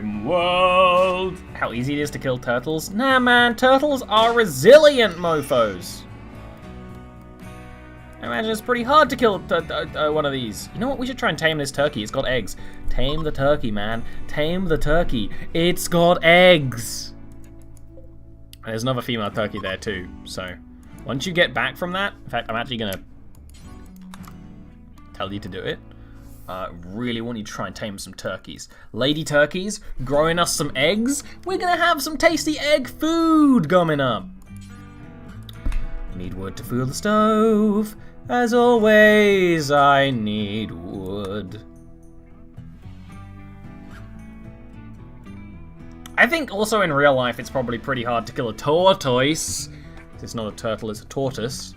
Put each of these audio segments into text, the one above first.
Rimworld! How easy it is to kill turtles? Nah, man, turtles are resilient mofos. I imagine it's pretty hard to kill one of these. You know what? We should try and tame this turkey. It's got eggs. Tame the turkey, man. Tame the turkey. It's got eggs. And there's another female turkey there too. So once you get back from that, in fact, I'm actually gonna tell you to do it. Really want you to try and tame some turkeys. Lady turkeys, growing us some eggs. We're gonna have some tasty egg food coming up. Need wood to fuel the stove. As always, I need wood. I think also in real life it's probably pretty hard to kill a tortoise. It's not a turtle, it's a tortoise.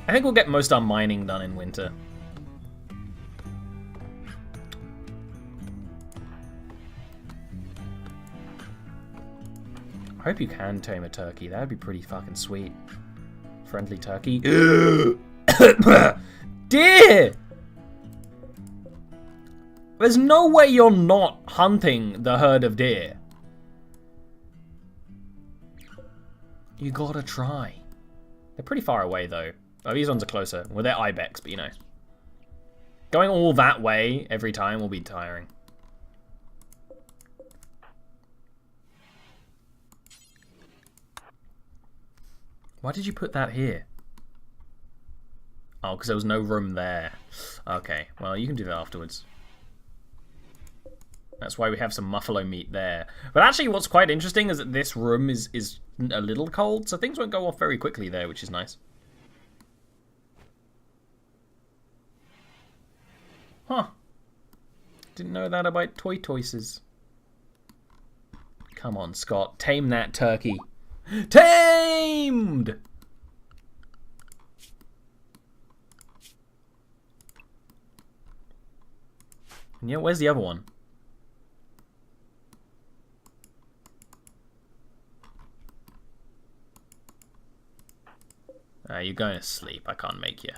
I think we'll get most of our mining done in winter. I hope you can tame a turkey. That would be pretty fucking sweet. Friendly turkey. Deer! There's no way you're not hunting the herd of deer. You gotta try. They're pretty far away though. Oh, these ones are closer. Well, they're ibex, but you know. Going all that way every time will be tiring. Why did you put that here? Oh, because there was no room there. Okay, well, you can do that afterwards. That's why we have some buffalo meat there. But actually, what's quite interesting is that this room is a little cold, so things won't go off very quickly there, which is nice. Huh. Didn't know that about tortoises. Come on, Scott. Tame that turkey. Tamed! And yeah, where's the other one? You're going to sleep. I can't make you.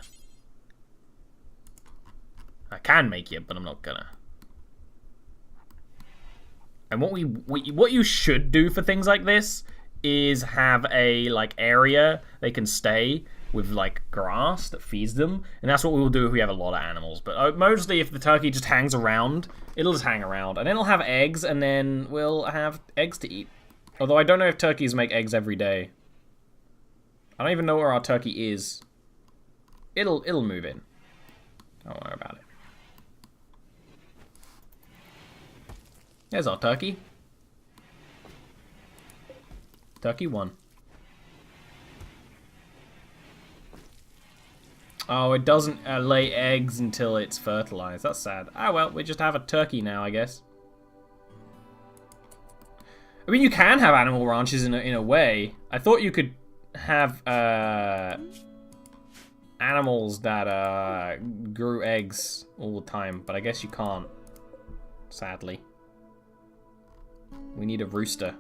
I can make you, but I'm not gonna. And what you should do for things like this is have a like area they can stay with like grass that feeds them, and that's what we will do if we have a lot of animals. But mostly if the turkey just hangs around, it'll just hang around, and then it'll have eggs, and then we'll have eggs to eat. Although I don't know if turkeys make eggs every day. I don't even know where our turkey is. It'll move in. Don't worry about it. There's our turkey. Turkey 1. Oh, it doesn't lay eggs until it's fertilized. That's sad. Ah, well, we just have a turkey now, I guess. I mean, you can have animal ranches in a way. I thought you could have animals that grew eggs all the time, but I guess you can't, sadly. We need a rooster.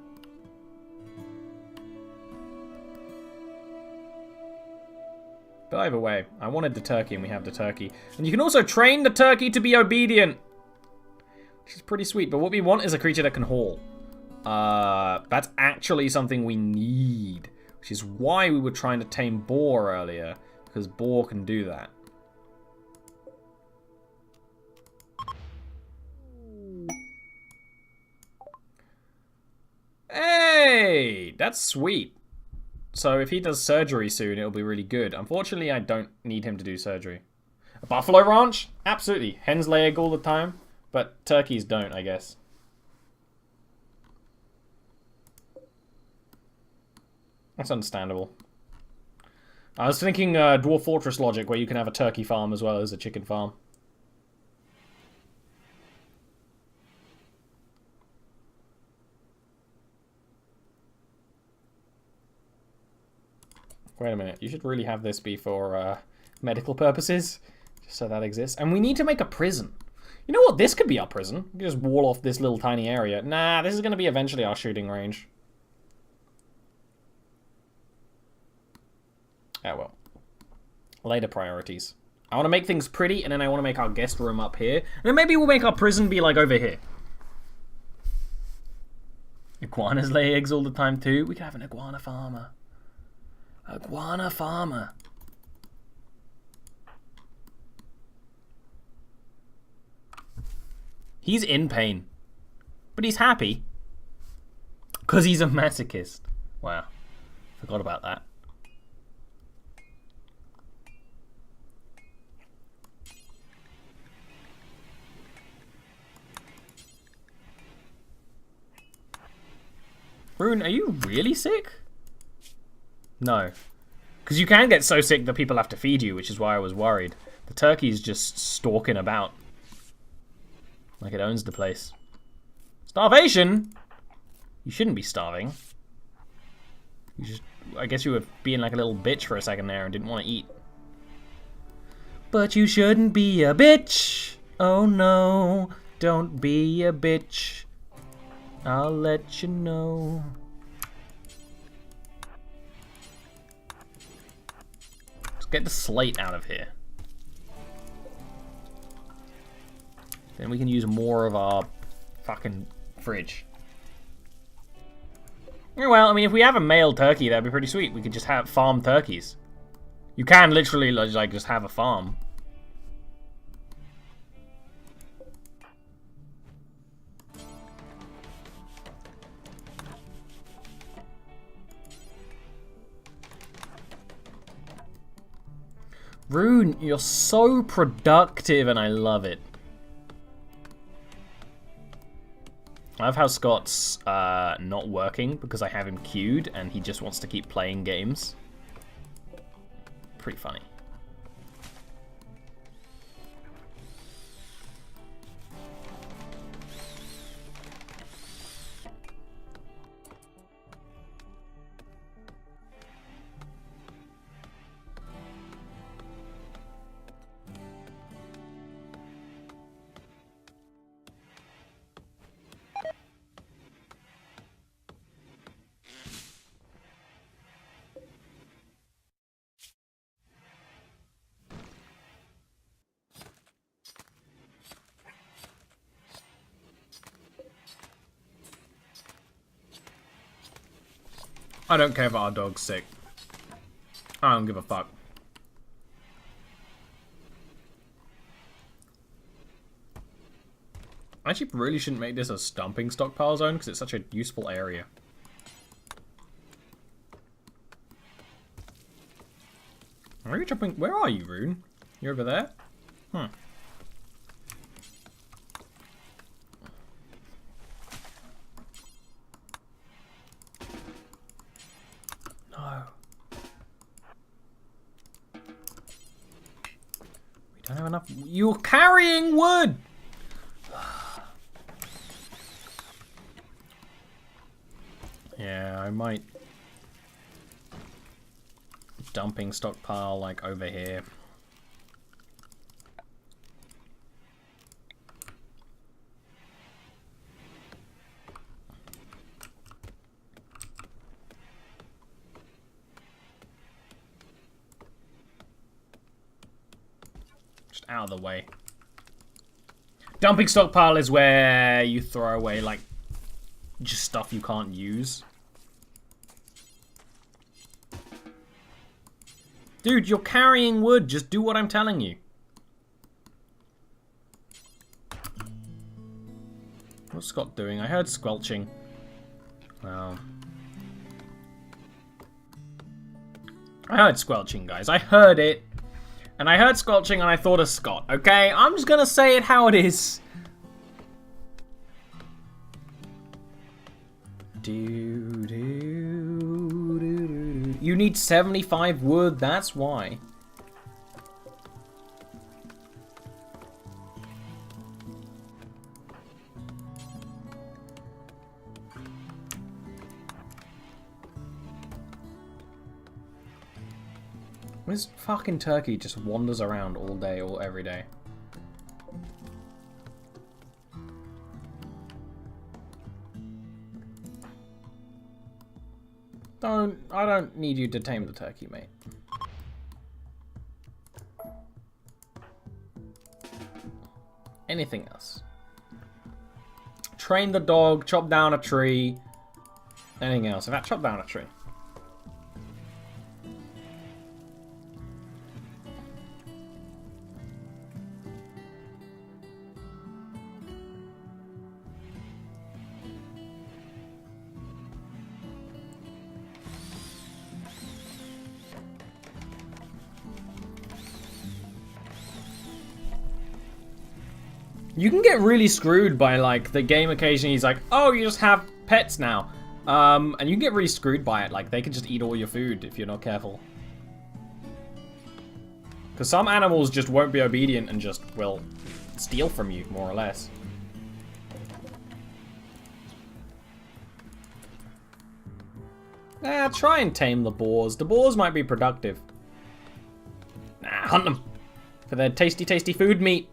But either way, I wanted the turkey and we have the turkey. And you can also train the turkey to be obedient, which is pretty sweet. But what we want is a creature that can haul. That's actually something we need, which is why we were trying to tame boar earlier, because boar can do that. Hey, that's sweet. So if he does surgery soon, it'll be really good. Unfortunately, I don't need him to do surgery. A buffalo ranch? Absolutely. Hens lay egg all the time, but turkeys don't, I guess. That's understandable. I was thinking Dwarf Fortress logic, where you can have a turkey farm as well as a chicken farm. Wait a minute, you should really have this be for medical purposes, just so that exists. And we need to make a prison. You know what, this could be our prison. We can just wall off this little tiny area. Nah, this is going to be eventually our shooting range. Oh well. Later priorities. I want to make things pretty, and then I want to make our guest room up here. And then maybe we'll make our prison be, like, over here. Iguanas lay eggs all the time, too. We could have an iguana farmer. Iguana farmer. He's in pain. But he's happy. Because he's a masochist. Wow. Forgot about that. Rune, are you really sick? No. Because you can get so sick that people have to feed you, which is why I was worried. The turkey's just stalking about. Like it owns the place. Starvation? You shouldn't be starving. You just, I guess you were being like a little bitch for a second there and didn't want to eat. But you shouldn't be a bitch. Oh no, don't be a bitch. I'll let you know. Let's get the slate out of here. Then we can use more of our fucking fridge. Yeah, well, I mean, if we have a male turkey, that'd be pretty sweet. We could just have farm turkeys. You can literally like just have a farm. Rune, you're so productive and I love it. I love how Scott's not working because I have him queued and he just wants to keep playing games. Pretty funny. I don't care if our dog's sick. I don't give a fuck. I actually really shouldn't make this a stomping stockpile zone because it's such a useful area. Are you jumping? Where are you, Rune? You're over there? Hmm. No. We don't have enough. You're carrying wood! Yeah, I might dumping stockpile like over here. Just out of the way. Dumping stockpile is where you throw away like just stuff you can't use. Dude, you're carrying wood. Just do what I'm telling you. What's Scott doing? I heard squelching. Wow. I heard squelching, guys. I heard it. And I heard squelching and I thought of Scott, okay? I'm just gonna say it how it is. You need 75 wood, that's why. This fucking turkey just wanders around all day, or every day. I don't need you to tame the turkey, mate. Anything else? Train the dog, chop down a tree. Anything else? In fact, chop down a tree. You can get really screwed by, like, the game occasionally is like, oh, you just have pets now. And you can get really screwed by it. Like, they can just eat all your food if you're not careful. Because some animals just won't be obedient and just will steal from you, more or less. Try and tame the boars. The boars might be productive. Hunt them. For their tasty, tasty food meat.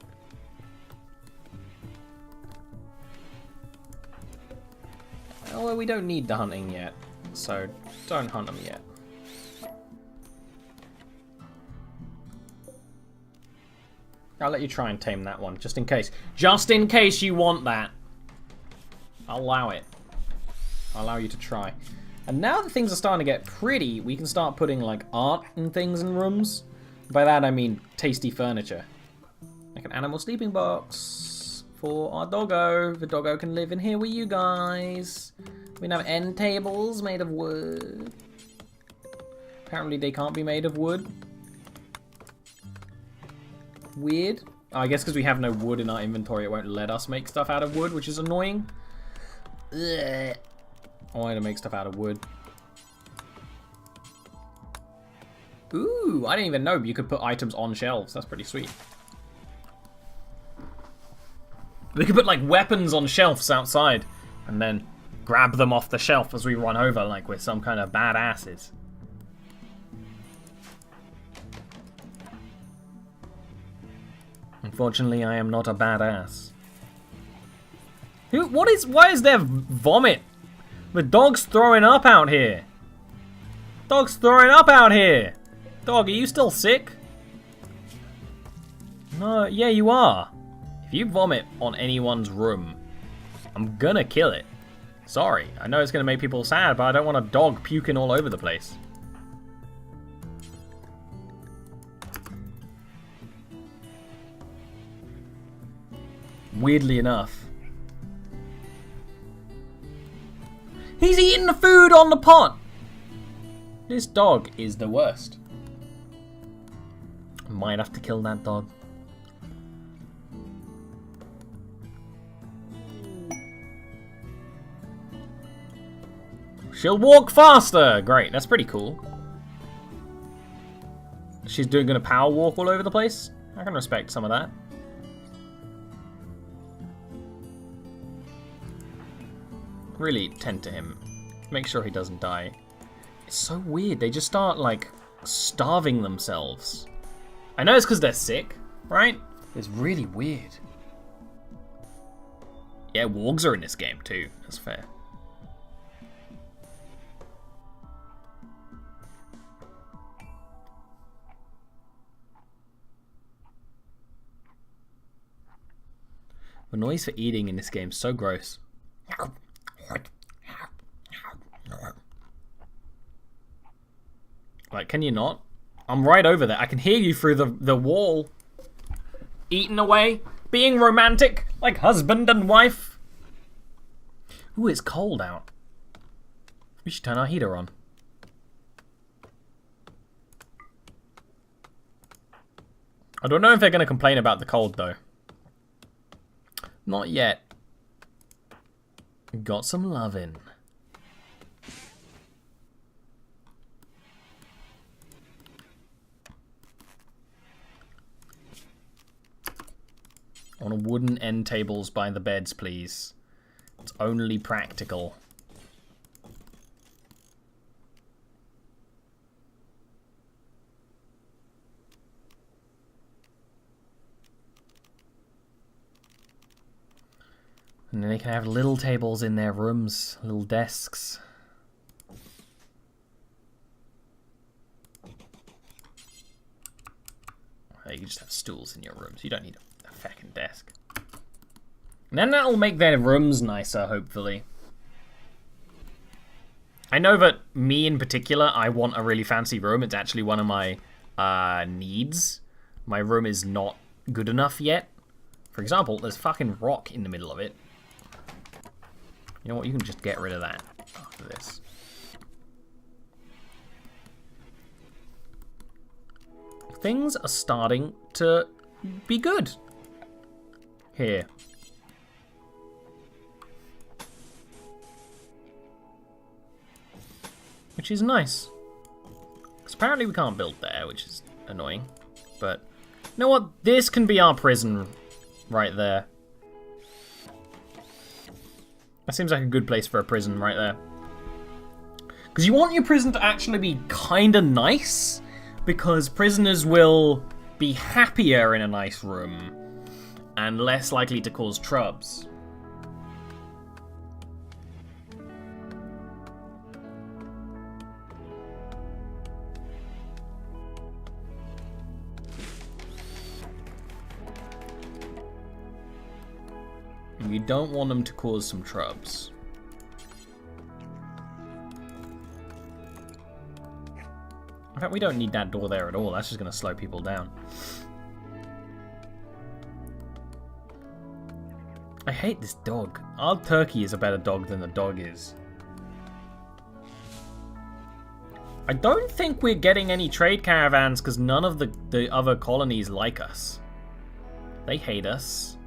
Well, we don't need the hunting yet, so don't hunt them yet. I'll let you try and tame that one, just in case. Just in case you want that. I'll allow it. I'll allow you to try. And now that things are starting to get pretty, we can start putting, like, art and things in rooms. By that, I mean tasty furniture. Like an animal sleeping box for our doggo. The doggo can live in here with you guys. We can have end tables made of wood. Apparently they can't be made of wood. Weird. Oh, I guess because we have no wood in our inventory, it won't let us make stuff out of wood, which is annoying. Ugh. I wanted to make stuff out of wood. Ooh, I didn't even know you could put items on shelves. That's pretty sweet. We could put, like, weapons on shelves outside and then grab them off the shelf as we run over, like we're some kind of badasses. Unfortunately, I am not a badass. Why is there vomit? The dog's throwing up out here. Dog's throwing up out here. Dog, are you still sick? No, yeah, you are. If you vomit on anyone's room, I'm gonna kill it. Sorry, I know it's gonna make people sad, but I don't want a dog puking all over the place. Weirdly enough. He's eating the food on the pot! This dog is the worst. Might have to kill that dog. She'll walk faster! Great, that's pretty cool. She's gonna power walk all over the place? I can respect some of that. Really tend to him. Make sure he doesn't die. It's so weird, they just start, like, starving themselves. I know it's because they're sick, right? It's really weird. Yeah, wargs are in this game too, that's fair. The noise for eating in this game is so gross. Like, can you not? I'm right over there. I can hear you through the wall. Eating away. Being romantic. Like husband and wife. Ooh, it's cold out. We should turn our heater on. I don't know if they're going to complain about the cold, though. Not yet. Got some lovin'. I want wooden end tables by the beds, please. It's only practical. And then they can have little tables in their rooms, little desks. You can just have stools in your rooms. You don't need a fucking desk. And then that'll make their rooms nicer, hopefully. I know that me in particular, I want a really fancy room. It's actually one of my needs. My room is not good enough yet. For example, there's fucking rock in the middle of it. You know what? You can just get rid of that after this. Things are starting to be good here. Which is nice. Because apparently we can't build there, which is annoying. But, you know what? This can be our prison right there. That seems like a good place for a prison right there. Because you want your prison to actually be kind of nice. Because prisoners will be happier in a nice room. And less likely to cause trubs. You don't want them to cause some trubs. In fact, we don't need that door there at all. That's just going to slow people down. I hate this dog. Our turkey is a better dog than the dog is. I don't think we're getting any trade caravans because none of the other colonies like us. They hate us.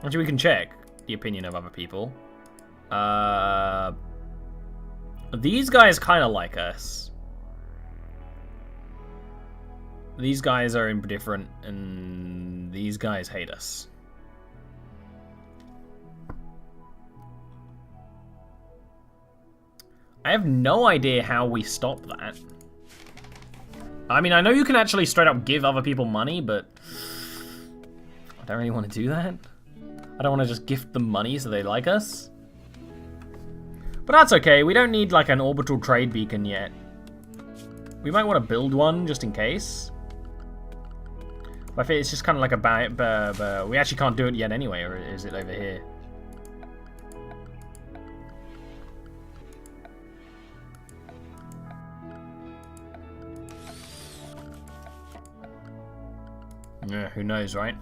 Actually, we can check the opinion of other people. These guys kind of like us. These guys are indifferent, and these guys hate us. I have no idea how we stop that. I mean, I know you can actually straight up give other people money, but I don't really want to do that. I don't want to just gift them money so they like us. But that's okay. We don't need like an orbital trade beacon yet. We might want to build one just in case. But I think it's just kind of like a... we actually can't do it yet anyway, or is it over here? Yeah, who knows, right?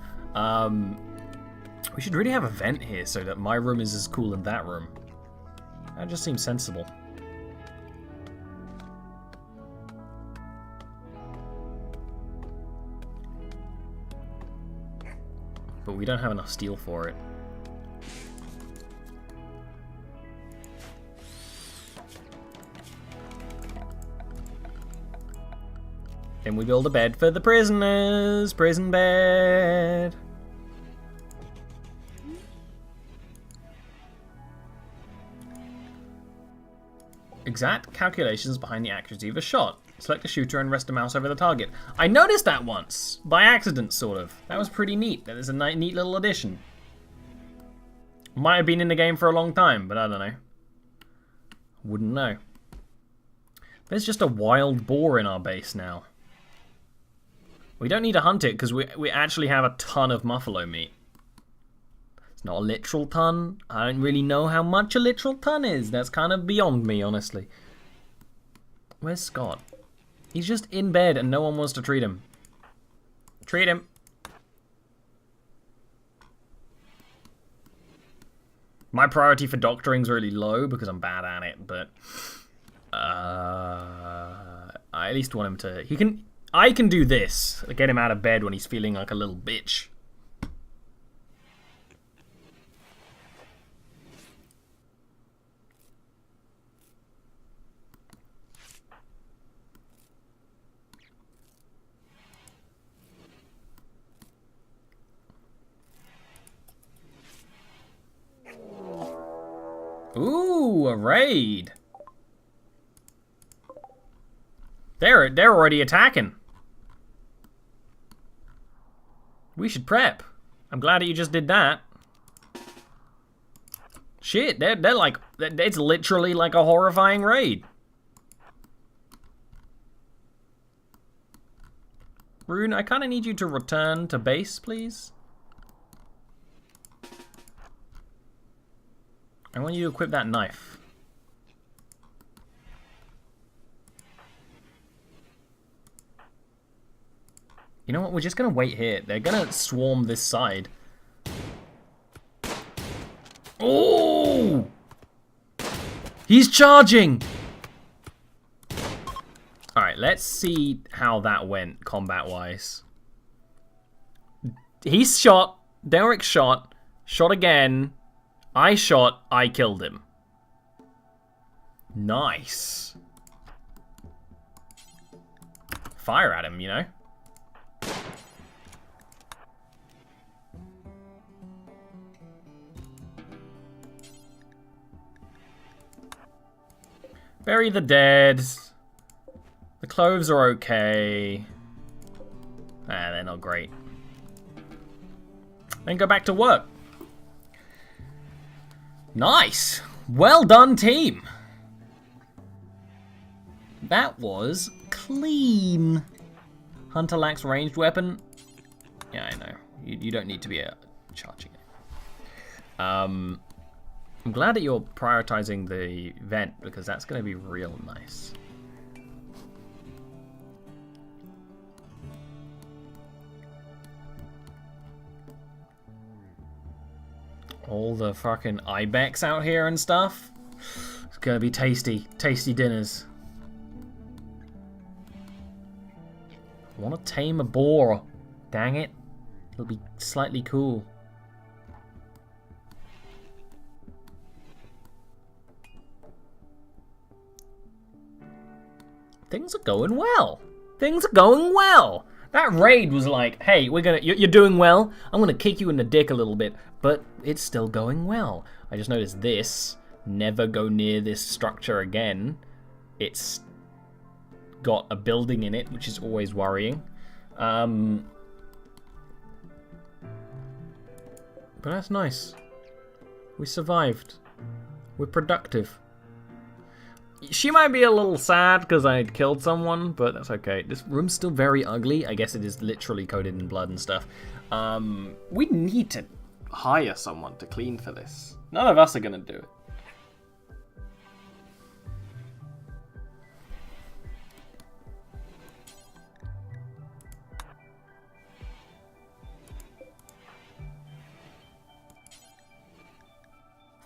We should really have a vent here so that my room is as cool as that room. That just seems sensible. But we don't have enough steel for it. Then we build a bed for the prisoners. Prison bed. Exact calculations behind the accuracy of a shot. Select a shooter and rest a mouse over the target. I noticed that once. By accident, sort of. That was pretty neat. That is a neat little addition. Might have been in the game for a long time, but I don't know. Wouldn't know. There's just a wild boar in our base now. We don't need to hunt it because we actually have a ton of buffalo meat. It's not a literal ton. I don't really know how much a literal ton is. That's kind of beyond me, honestly. Where's Scott? He's just in bed and no one wants to treat him. Treat him. My priority for doctoring's really low because I'm bad at it, but I at least want him to... I can do this. Get him out of bed when he's feeling like a little bitch. Ooh, a raid. They're already attacking. We should prep. I'm glad that you just did that. Shit, they're like, it's literally like a horrifying raid. Rune, I kind of need you to return to base, please. I want you to equip that knife. You know what? We're just gonna wait here. They're gonna swarm this side. Oh! He's charging! Alright, let's see how that went combat-wise. He's shot. Derek shot. Shot again. I shot. I killed him. Nice. Fire at him, you know? Bury the dead. The cloves are okay. Ah, they're not great. Then go back to work. Nice. Well done, team. That was clean. Hunter lacks ranged weapon. Yeah, I know. You don't need to be charging it. I'm glad that you're prioritizing the vent because that's going to be real nice. All the fucking ibex out here and stuff. It's gonna be tasty. Tasty dinners. I want to tame a boar. Dang it. It'll be slightly cool. Things are going well. Things are going well. That raid was like, hey, you're doing well. I'm gonna kick you in the dick a little bit, but it's still going well. I just noticed this. Never go near this structure again. It's got a building in it, which is always worrying. But that's nice. We survived. We're productive. She might be a little sad because I killed someone, but that's okay. This room's still very ugly. I guess it is literally coated in blood and stuff. We need to hire someone to clean for this. None of us are going to do it.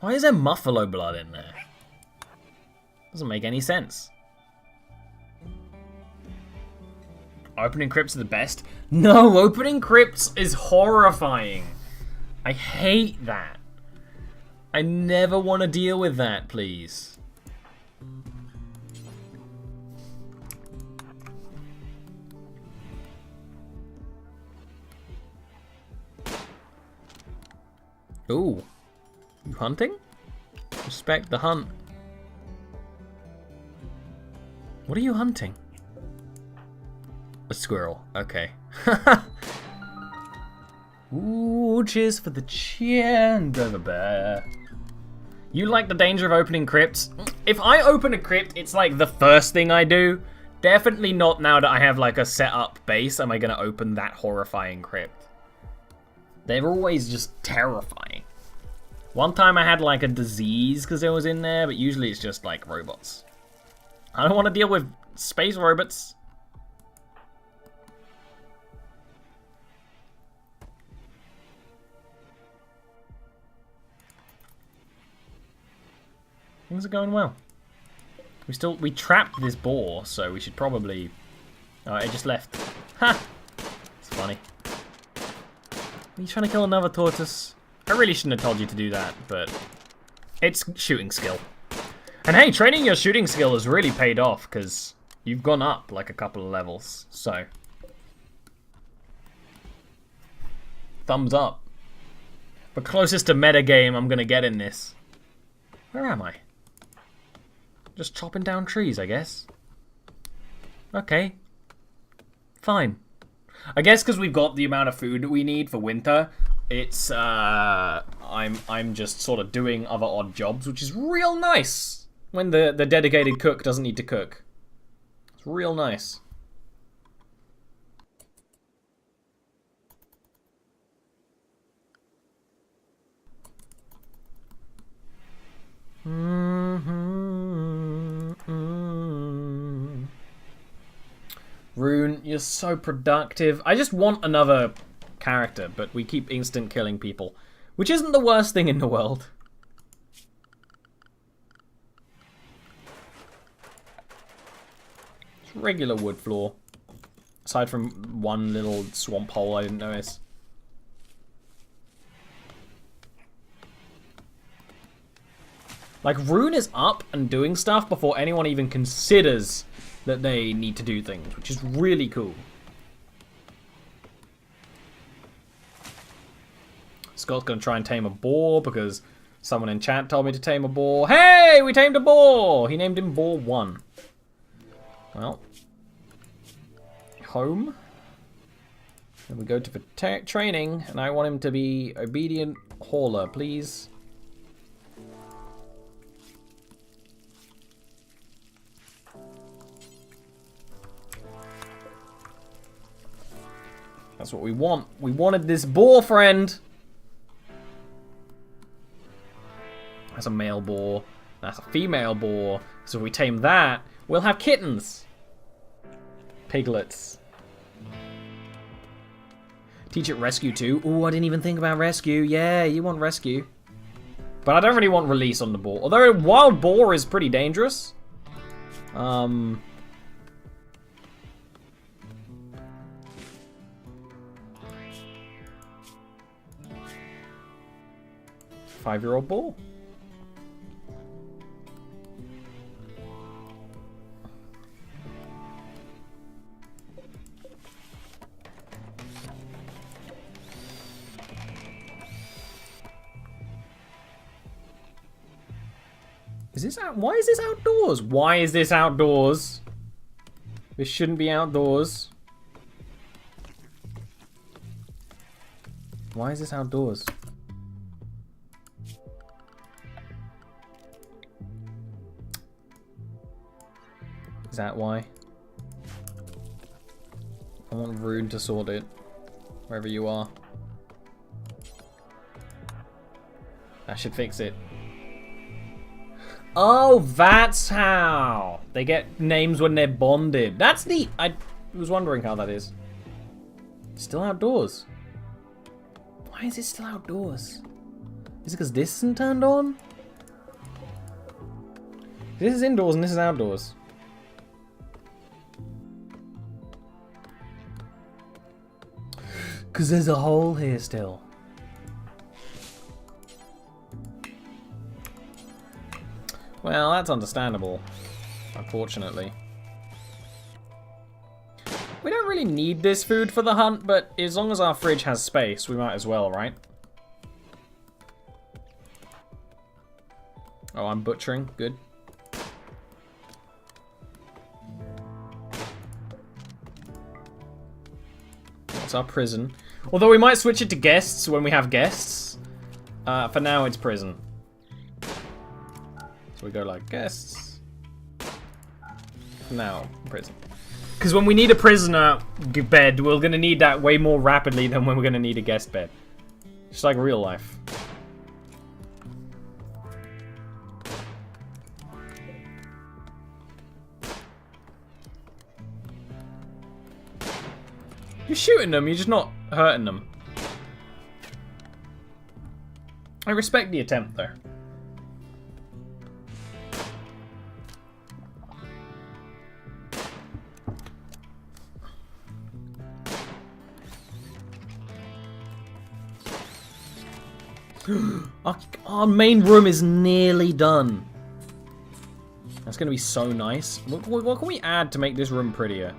Why is there buffalo blood in there? Doesn't make any sense. Opening crypts are the best? No, opening crypts is horrifying. I hate that. I never want to deal with that, please. Ooh. You hunting? Respect the hunt. What are you hunting? A squirrel. Okay. Ooh, cheers for the cheer and go the bear. You like the danger of opening crypts? If I open a crypt, it's like the first thing I do. Definitely not now that I have like a set up base. Am I going to open that horrifying crypt? They're always just terrifying. One time I had like a disease because it was in there, but usually it's just like robots. I don't want to deal with space robots. Things are going well. We trapped this boar, so we should probably... Oh, it just left. Ha! It's funny. Are you trying to kill another tortoise? I really shouldn't have told you to do that, but it's shooting skill. And hey, training your shooting skill has really paid off because you've gone up like a couple of levels. So, thumbs up. The closest to metagame I'm gonna get in this. Where am I? Just chopping down trees, I guess. Okay. Fine. I guess because we've got the amount of food that we need for winter, it's I'm just sort of doing other odd jobs, which is real nice. When the dedicated cook doesn't need to cook. It's real nice. Rune, you're so productive. I just want another character, but we keep instant killing people, which isn't the worst thing in the world. It's regular wood floor. Aside from one little swamp hole I didn't notice. Like, Rune is up and doing stuff before anyone even considers that they need to do things, which is really cool. Scott's gonna try and tame a boar because someone in chat told me to tame a boar. Hey, we tamed a boar! He named him Boar 1. Well. Home. Then we go to the training, and I want him to be obedient hauler, please. That's what we want. We wanted this boar friend. That's a male boar. That's a female boar. So if we tame that, we'll have kittens. Piglets. Teach it rescue too. Ooh, I didn't even think about rescue. Yeah, you want rescue. But I don't really want release on the boar. Although wild boar is pretty dangerous. 5-year-old boar. Is this out? Why is this outdoors? Why is this outdoors? This shouldn't be outdoors. Why is this outdoors? Is that why? I want Rune to sort it. Wherever you are. That should fix it. Oh, that's how! They get names when they're bonded. That's neat! I was wondering how that is. Still outdoors. Why is it still outdoors? Is it because this isn't turned on? This is indoors and this is outdoors. Because there's a hole here still. Well, that's understandable, unfortunately. We don't really need this food for the hunt, but as long as our fridge has space, we might as well, right? Oh, I'm butchering. Good. That's our prison. Although we might switch it to guests when we have guests. For now, it's prison. So we go like guests. Now, prison. Because when we need a prisoner bed, we're going to need that way more rapidly than when we're going to need a guest bed. Just like real life. You're shooting them, you're just not hurting them. I respect the attempt, though. Our main room is nearly done. That's going to be so nice. What can we add to make this room prettier?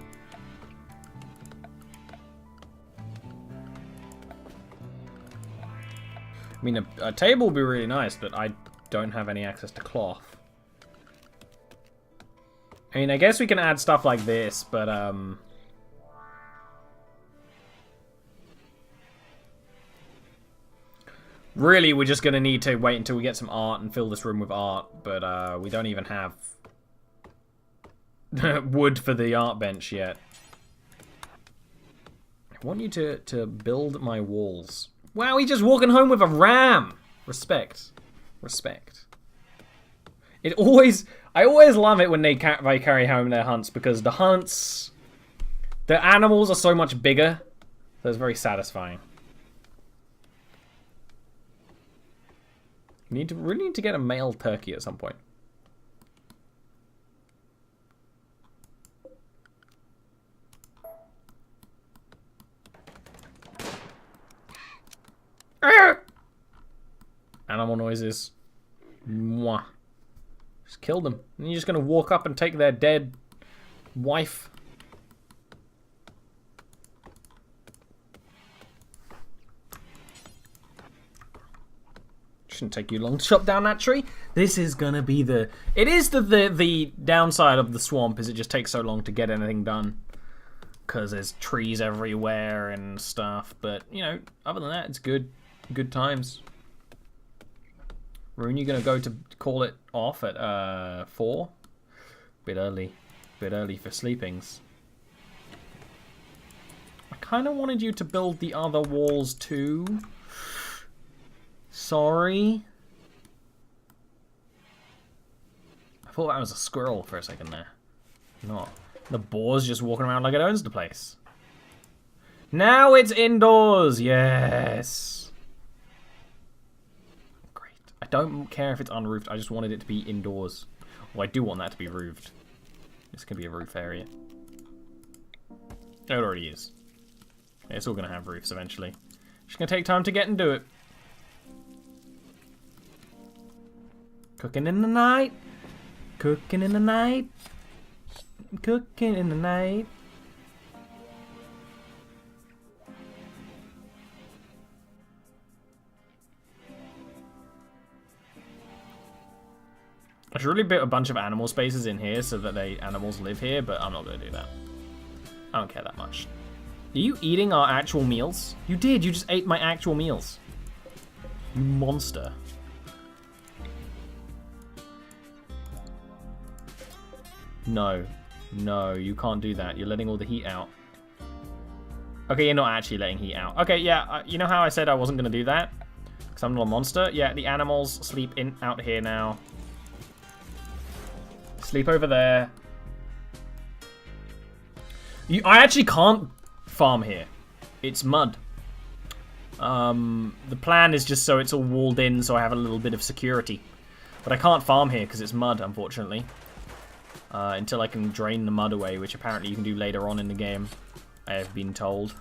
I mean, a table would be really nice, but I don't have any access to cloth. I mean, I guess we can add stuff like this, but, really, we're just going to need to wait until we get some art and fill this room with art, but we don't even have wood for the art bench yet. I want you to build my walls. Wow, he's just walking home with a ram! Respect. Respect. I always love it when they carry home their hunts, because the hunts The animals are so much bigger. So it's very satisfying. Really need to get a male turkey at some point. Animal noises. Mwah. Just kill them. And you're just gonna walk up and take their dead wife. Shouldn't take you long to chop down that tree. This is gonna be the... It is the downside of the swamp, is it just takes so long to get anything done. Because there's trees everywhere and stuff. But, you know, other than that, it's good. Good times. Rune, you gonna go to call it off at 4? Bit early. Bit early for sleepings. I kind of wanted you to build the other walls too. Sorry. I thought that was a squirrel for a second there. Not. The boar's just walking around like it owns the place. Now it's indoors! Yes! Great. I don't care if it's unroofed, I just wanted it to be indoors. Well, I do want that to be roofed. This can be a roof area. It already is. It's all going to have roofs eventually. Just going to take time to get and do it. Cooking in the night. Cooking in the night. Cooking in the night. I should really build a bunch of animal spaces in here so that animals live here, but I'm not going to do that. I don't care that much. Are you eating our actual meals? You did, you just ate my actual meals. You monster. No. No, you can't do that. You're letting all the heat out. Okay, you're not actually letting heat out. Okay, yeah, you know how I said I wasn't going to do that? Because I'm not a monster? Yeah, the animals sleep out here now. Sleep over there. I actually can't farm here. It's mud. The plan is just so it's all walled in so I have a little bit of security. But I can't farm here because it's mud, unfortunately. Until I can drain the mud away, which apparently you can do later on in the game, I have been told.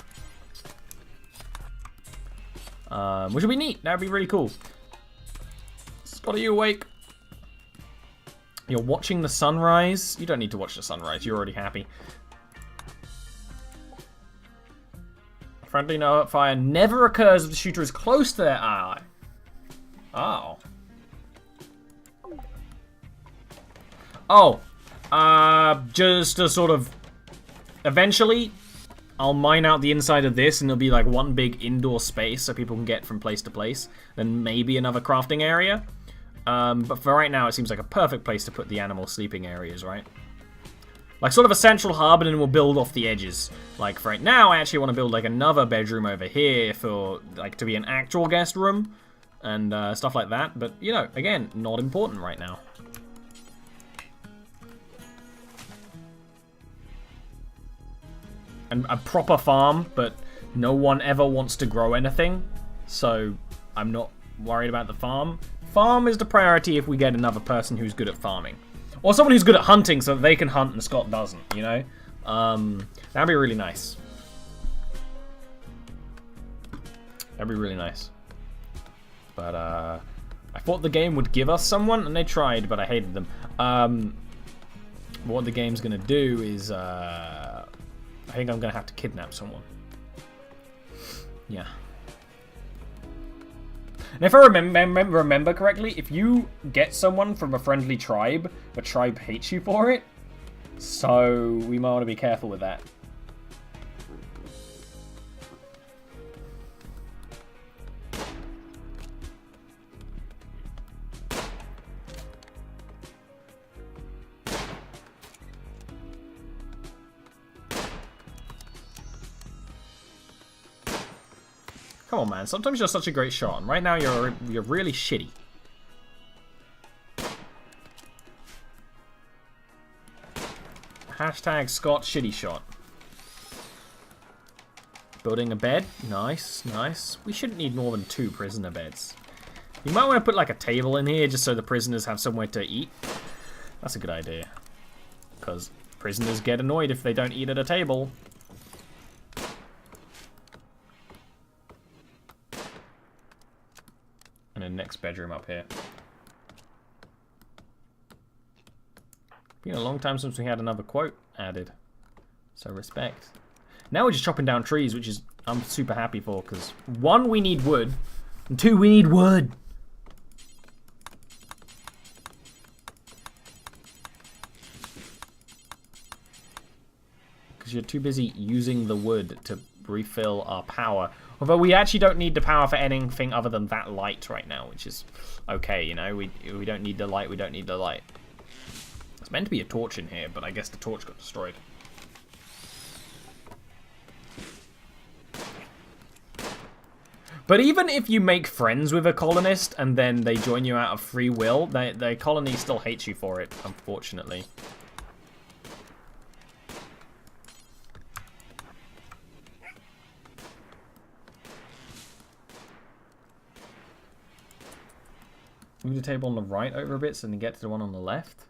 Which would be neat. That would be really cool. Scott, are you awake? You're watching the sunrise? You don't need to watch the sunrise. You're already happy. Friendly fire never occurs if the shooter is close to their ally. Oh. Oh. Just to sort of... Eventually, I'll mine out the inside of this and it'll be like one big indoor space so people can get from place to place. Then maybe another crafting area. But for right now, it seems like a perfect place to put the animal sleeping areas, right? Like sort of a central hub, and then we'll build off the edges. Like for right now, I actually want to build like another bedroom over here for like to be an actual guest room and stuff like that. But you know, again, not important right now. And a proper farm, but no one ever wants to grow anything, so I'm not worried about the farm. Farm is the priority if we get another person who's good at farming. Or someone who's good at hunting so that they can hunt and Scott doesn't, you know? That'd be really nice. That'd be really nice. But, I thought the game would give us someone, and they tried, but I hated them. What the game's gonna do is, I think I'm gonna have to kidnap someone. Yeah. And if I remember correctly, if you get someone from a friendly tribe, the tribe hates you for it. So we might want to be careful with that. Come on, man. Sometimes you're such a great shot, and right now you're really shitty. Hashtag Scott shitty shot. Building a bed. Nice, nice. We shouldn't need more than 2 prisoner beds. You might want to put like a table in here just so the prisoners have somewhere to eat. That's a good idea. Because prisoners get annoyed if they don't eat at a table. And a next bedroom up here. Been a long time since we had another quote added. So respect. Now we're just chopping down trees, which is I'm super happy for, because 1, we need wood, and 2, we need wood. Because you're too busy using the wood to refill our power. Although we actually don't need the power for anything other than that light right now, which is okay, you know. We don't need the light, we don't need the light. It's meant to be a torch in here, but I guess the torch got destroyed. But even if you make friends with a colonist and then they join you out of free will, the colony still hates you for it, unfortunately. Move the table on the right over a bit so then you get to the one on the left.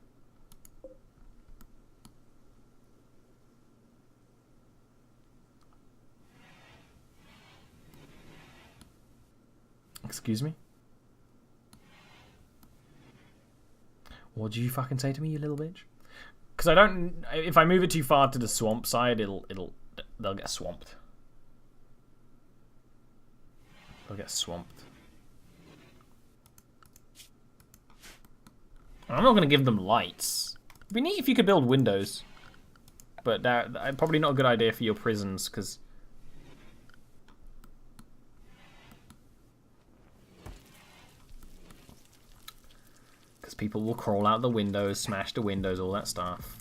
Excuse me? What did you fucking say to me, you little bitch? Because I don't... If I move it too far to the swamp side, they'll get swamped. They'll get swamped. I'm not going to give them lights. It'd be neat if you could build windows. But that probably not a good idea for your prisons, because... people will crawl out the windows, smash the windows, all that stuff.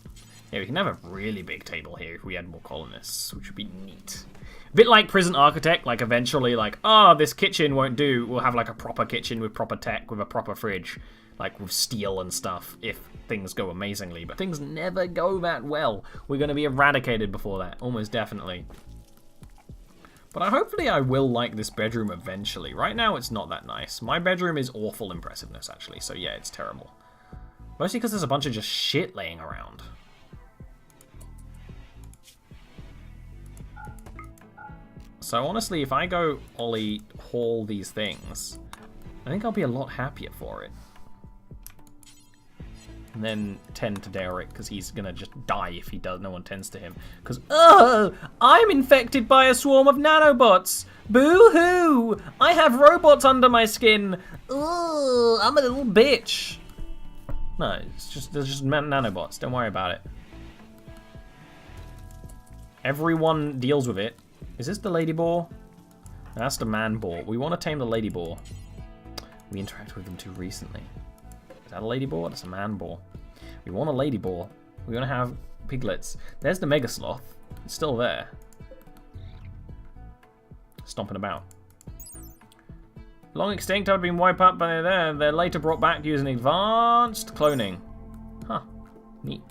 Yeah, we can have a really big table here if we had more colonists, which would be neat. A bit like Prison Architect, like eventually, like, oh, this kitchen won't do. We'll have like a proper kitchen with proper tech, with a proper fridge, like with steel and stuff, if things go amazingly. But things never go that well. We're going to be eradicated before that, almost definitely. But hopefully I will like this bedroom eventually. Right now it's not that nice. My bedroom is awful impressiveness, actually. So yeah, it's terrible. Mostly because there's a bunch of just shit laying around. So honestly, if I go Ollie haul these things, I think I'll be a lot happier for it. And then tend to Derek, because he's gonna just die if he does. No one tends to him. Because, I'm infected by a swarm of nanobots. Boo-hoo! I have robots under my skin. Ugh, I'm a little bitch. No, there's just nanobots. Don't worry about it. Everyone deals with it. Is this the lady boar? That's the man boar. We want to tame the lady boar. We interacted with them too recently. Is that a lady boar? That's a man boar. We want a lady boar. We want to have piglets. There's the mega sloth. It's still there. Stomping about. Long extinct, have been wiped out by there. They're later brought back using advanced cloning. Huh. Neat.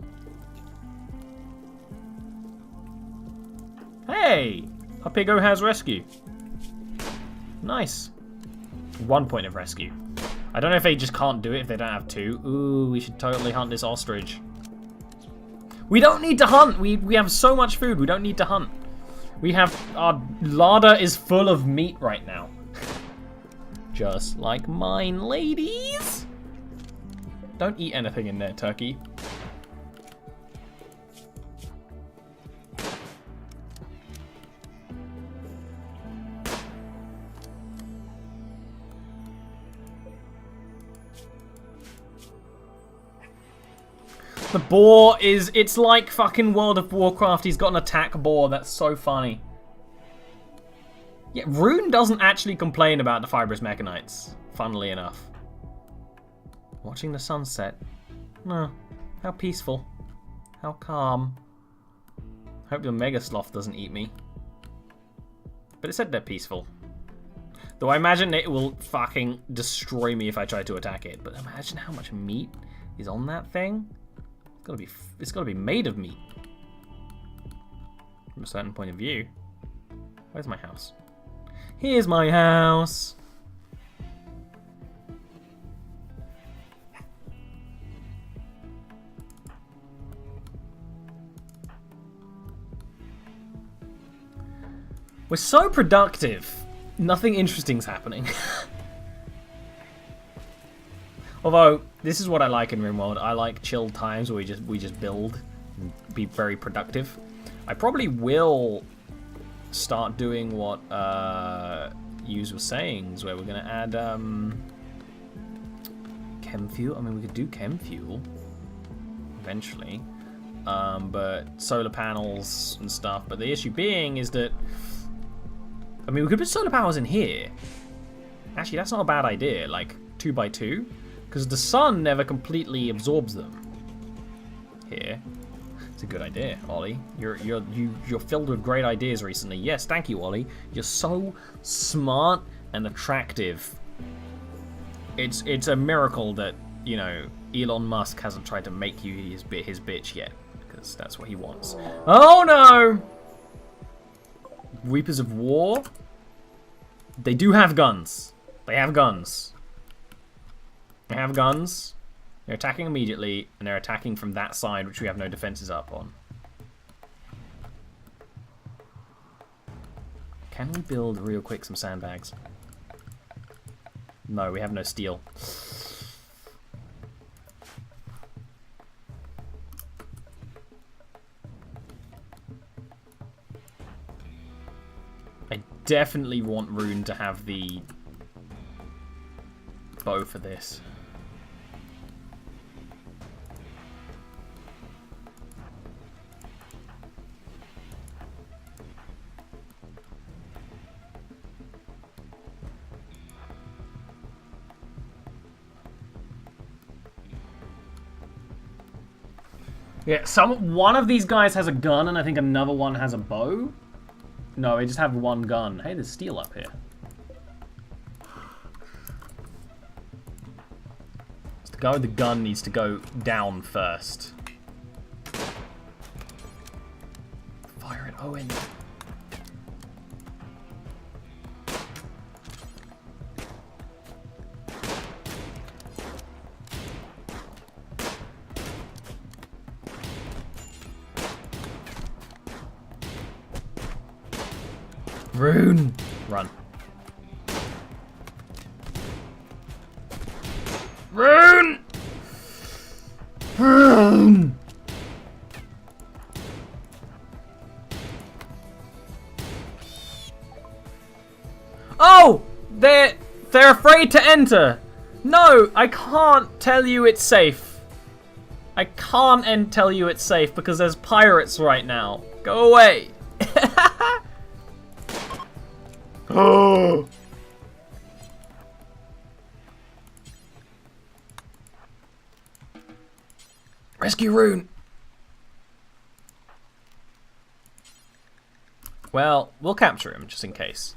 Hey! Our piggo has rescue. Nice. 1 point of rescue. I don't know if they just can't do it if they don't have 2. Ooh, we should totally hunt this ostrich. We don't need to hunt. We have so much food. We don't need to hunt. We have... Our larder is full of meat right now. Just like mine, ladies. Don't eat anything in there, turkey. The boar is, it's like fucking World of Warcraft. He's got an attack boar. That's so funny. Yeah, Rune doesn't actually complain about the fibrous mechanites, funnily enough. Watching the sunset. No, how peaceful. How calm. Hope the mega sloth doesn't eat me. But it said they're peaceful. Though I imagine it will fucking destroy me if I try to attack it. But imagine how much meat is on that thing. It's gotta be made of meat. From a certain point of view. Where's my house? Here's my house. We're so productive. Nothing interesting's happening. Although, this is what I like in Rimworld. I like chilled times where we just build and be very productive. I probably will start doing what Yuz was saying, where we're gonna add chem fuel. I mean, we could do chem fuel eventually, but solar panels and stuff. But the issue being is that, I mean, we could put solar panels in here. Actually, that's not a bad idea. Like 2x2, because the sun never completely absorbs them. Here. It's a good idea, Ollie. You're filled with great ideas recently. Yes, thank you, Ollie. You're so smart and attractive. It's a miracle that, you know, Elon Musk hasn't tried to make you his bitch yet, because that's what he wants. Oh no! Reapers of War. They do have guns. They have guns. They have guns. They're attacking immediately, and they're attacking from that side, which we have no defenses up on. Can we build real quick some sandbags? No, we have no steel. I definitely want Rune to have the bow for this. Yeah, one of these guys has a gun, and I think another one has a bow. No, they just have one gun. Hey, there's steel up here. So the guy with the gun needs to go down first. Fire it, Owen. Rune! Run. Rune! Rune! Oh! They're afraid to enter! No! I can't tell you it's safe. I can't tell you it's safe because there's pirates right now. Go away! Oh! Rescue Rune! Well, we'll capture him just in case.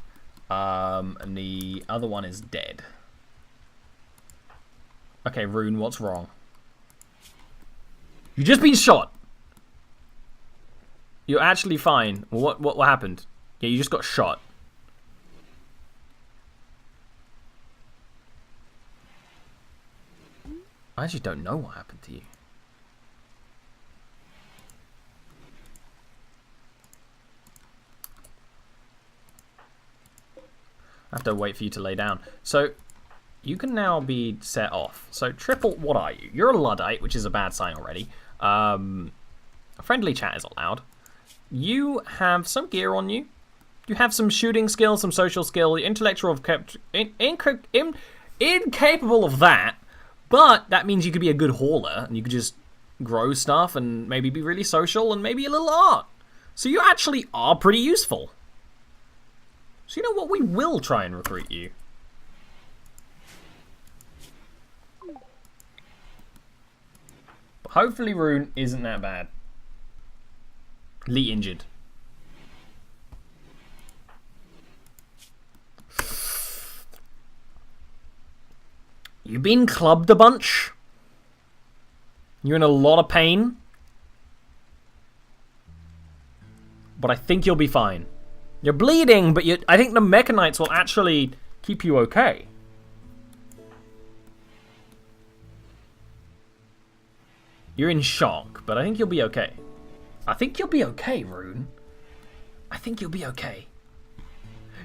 And the other one is dead. Okay, Rune, what's wrong? You've just been shot! You're actually fine. Well, what happened? Yeah, you just got shot. I actually don't know what happened to you. I have to wait for you to lay down. So, you can now be set off. So, Triple, what are you? You're a Luddite, which is a bad sign already. Friendly chat is allowed. You have some gear on you. You have some shooting skill, some social skill. The intellectual kept incapable of that. But that means you could be a good hauler, and you could just grow stuff, and maybe be really social, and maybe a little art. So you actually are pretty useful. So you know what? We will try and recruit you. But hopefully Rune isn't that bad. Lee injured. You've been clubbed a bunch. You're in a lot of pain. But I think you'll be fine. You're bleeding, but I think the Mechanites will actually keep you okay. You're in shock, but I think you'll be okay. I think you'll be okay, Rune. I think you'll be okay.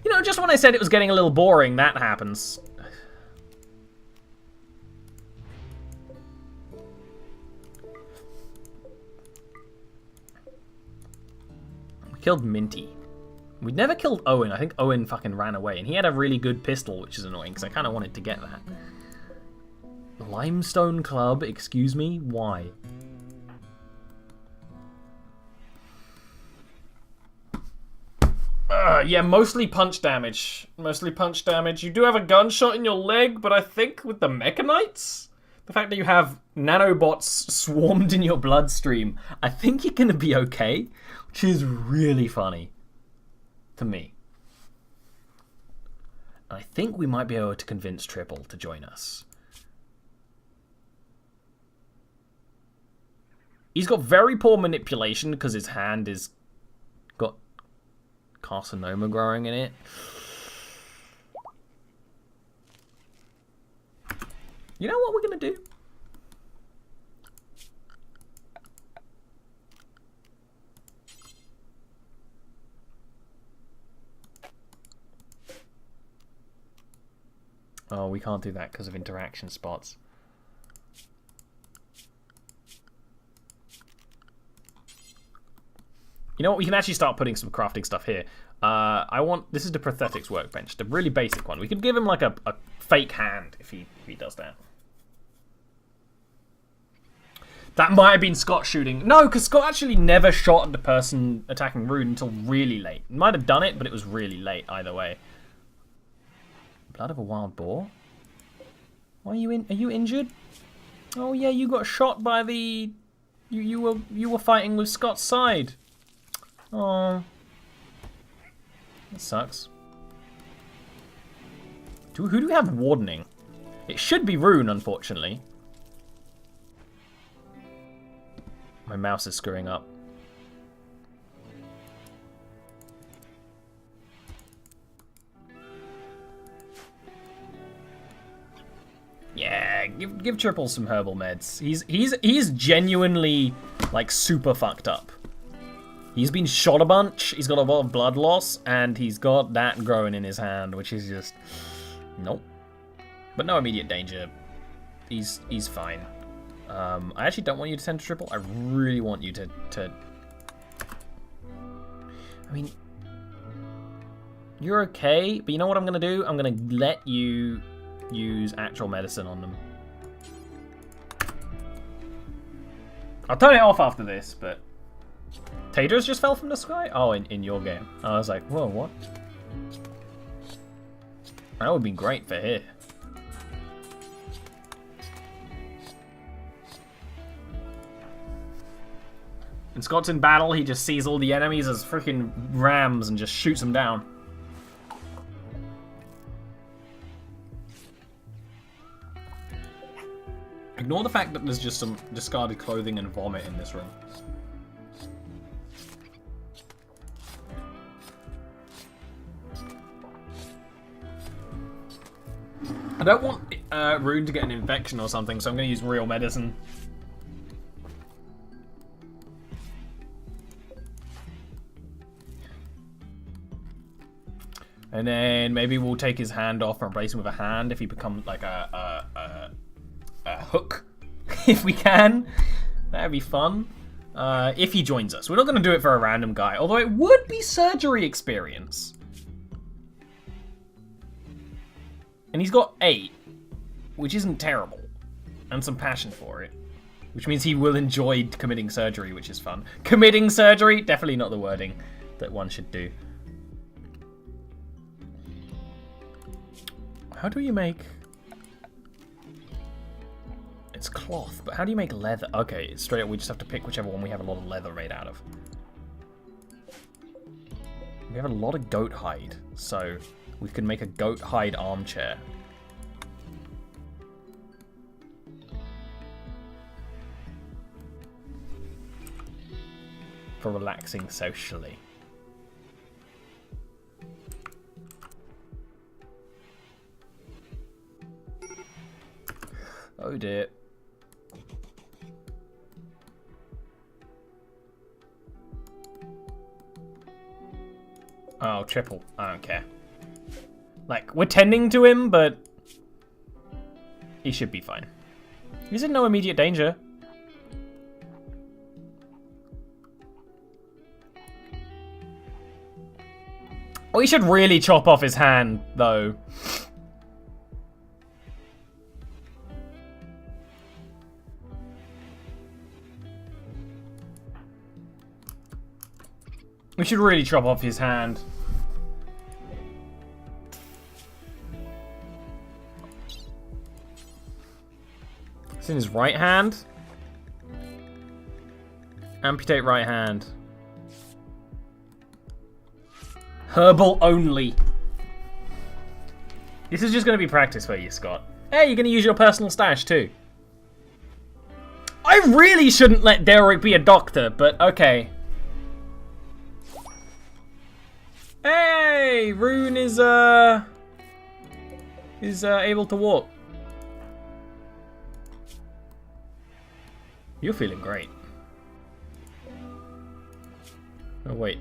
You know, just when I said it was getting a little boring, that happens. We killed Minty. We'd never killed Owen. I think Owen fucking ran away. And he had a really good pistol, which is annoying, because I kind of wanted to get that. Limestone Club? Excuse me? Why? Yeah, mostly punch damage. Mostly punch damage. You do have a gunshot in your leg, but I think with the Mechanites, the fact that you have nanobots swarmed in your bloodstream, I think you're going to be okay, which is really funny to me. I think we might be able to convince Triple to join us. He's got very poor manipulation because his hand is got carcinoma growing in it. You know what we're gonna do? Oh, we can't do that because of interaction spots. You know what? We can actually start putting some crafting stuff here. This is the prosthetics workbench, the really basic one. We could give him like a fake hand if he does that. That might have been Scott shooting. No, because Scott actually never shot at the person attacking Rune until really late. He might have done it, but it was really late either way. Blood of a wild boar? Why are you in? Are you injured? Oh yeah, you got shot by the. You were fighting with Scott's side. Oh, that sucks. Who do we have wardening? It should be Rune, unfortunately. My mouse is screwing up. Yeah, give Triple some herbal meds. He's genuinely like super fucked up. He's been shot a bunch, he's got a lot of blood loss, and he's got that growing in his hand, which is just... Nope. But no immediate danger. He's fine. I actually don't want you to send to Triple. I really want you to... I mean... You're okay, but you know what I'm going to do? I'm going to let you use actual medicine on them. I'll turn it off after this, but... Taters just fell from the sky? Oh, in your game. I was like, whoa, what? That would be great for here. When Scott's in battle, he just sees all the enemies as freaking rams and just shoots them down. Ignore the fact that there's just some discarded clothing and vomit in this room. I don't want Rune to get an infection or something, so I'm going to use real medicine. And then maybe we'll take his hand off and replace him with a hand if he becomes like a hook, if we can. That'd be fun. If he joins us. We're not going to do it for a random guy, although it would be surgery experience. And he's got 8, which isn't terrible, and some passion for it, which means he will enjoy committing surgery, which is fun. Committing surgery? Definitely not the wording that one should do. How do you make... It's cloth, but how do you make leather? Okay, straight up we just have to pick whichever one we have a lot of leather made out of. We have a lot of goat hide, so... We can make a goat hide armchair. For relaxing socially. Oh dear. Oh, triple. I don't care. Like, we're tending to him, but he should be fine. He's in no immediate danger. We should really chop off his hand, though. We should really chop off his hand. It's in his right hand. Amputate right hand. Herbal only. This is just going to be practice for you, Scott. Hey, you're going to use your personal stash too. I really shouldn't let Derek be a doctor, but okay. Hey, Rune is able to walk. You're feeling great. Oh wait.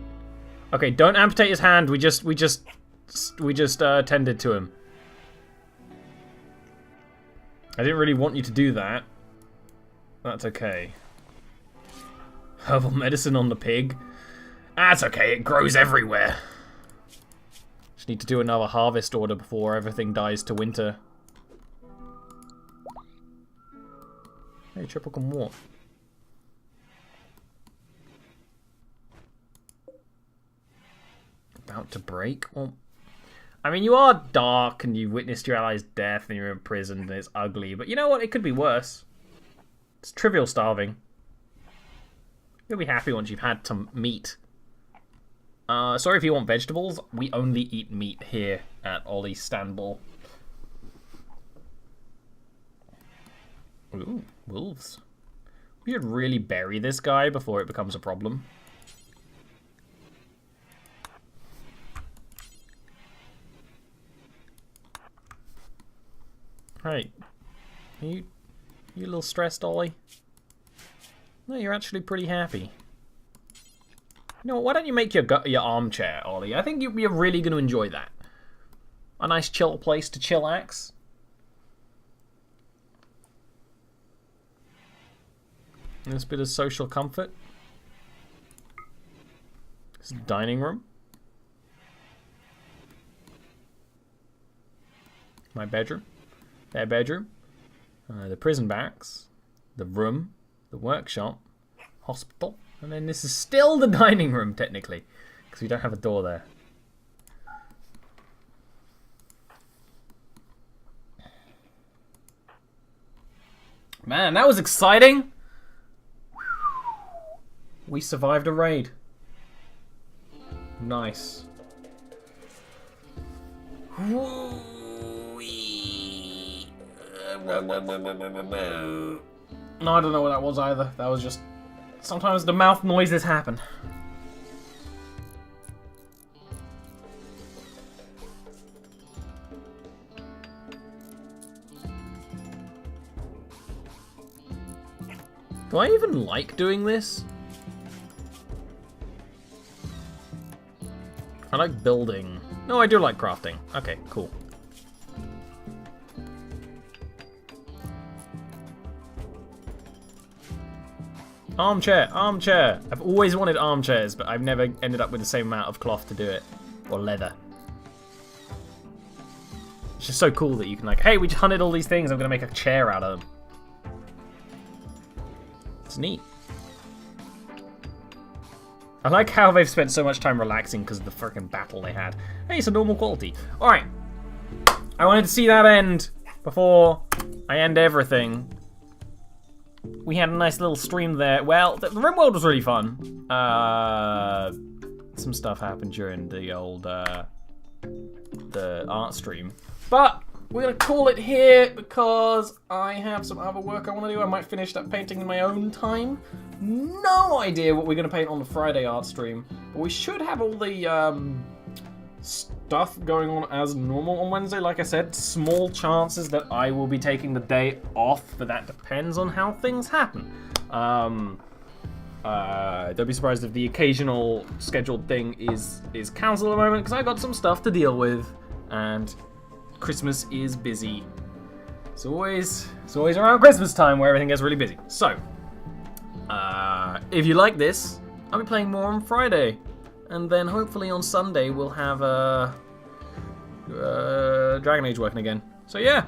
Okay, don't amputate his hand. We just tended to him. I didn't really want you to do that. That's okay. Herbal medicine on the pig. That's okay. It grows everywhere. Just need to do another harvest order before everything dies to winter. Hey, triple can walk. About to break? Well, I mean, you are dark and you've witnessed your ally's death and you're in prison and it's ugly, but you know what? It could be worse. It's trivial starving. You'll be happy once you've had some meat. Sorry if you want vegetables. We only eat meat here at Ollie Stanbul. Ooh, wolves. We should really bury this guy before it becomes a problem. Right. Are you a little stressed, Ollie? No, you're actually pretty happy. You know what, why don't you make your armchair, Ollie? I think you're really going to enjoy that. A nice chill place to chillax. This bit of social comfort. This is the dining room. My bedroom. Their bedroom. The prison barracks. The room. The workshop. Hospital. And then this is still the dining room, technically. Because we don't have a door there. Man, that was exciting! We survived a raid. Nice. No, I don't know what that was either. That was just... Sometimes the mouth noises happen. Do I even like doing this? I like building. No, I do like crafting. Okay, cool. Armchair, armchair. I've always wanted armchairs, but I've never ended up with the same amount of cloth to do it. Or leather. It's just so cool that you can like, hey, we just hunted all these things, I'm gonna make a chair out of them. It's neat. I like how they've spent so much time relaxing because of the freaking battle they had. Hey, it's a normal quality. Alright. I wanted to see that end before I end everything. We had a nice little stream there. Well, the Rimworld was really fun. Some stuff happened during the old the art stream. But we're going to call it here because I have some other work I want to do. I might finish that painting in my own time. No idea what we're going to paint on the Friday art stream. But we should have all the stuff going on as normal on Wednesday. Like I said, small chances that I will be taking the day off, but that depends on how things happen. Don't be surprised if the occasional scheduled thing is cancelled at the moment, because I got some stuff to deal with, and Christmas is busy. It's always around Christmas time where everything gets really busy. So, if you like this, I'll be playing more on Friday. And then hopefully on Sunday we'll have Dragon Age working again. So yeah.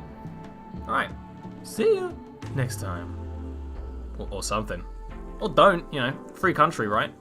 Alright. See you next time. Or something. Or don't, you know. Free country, right?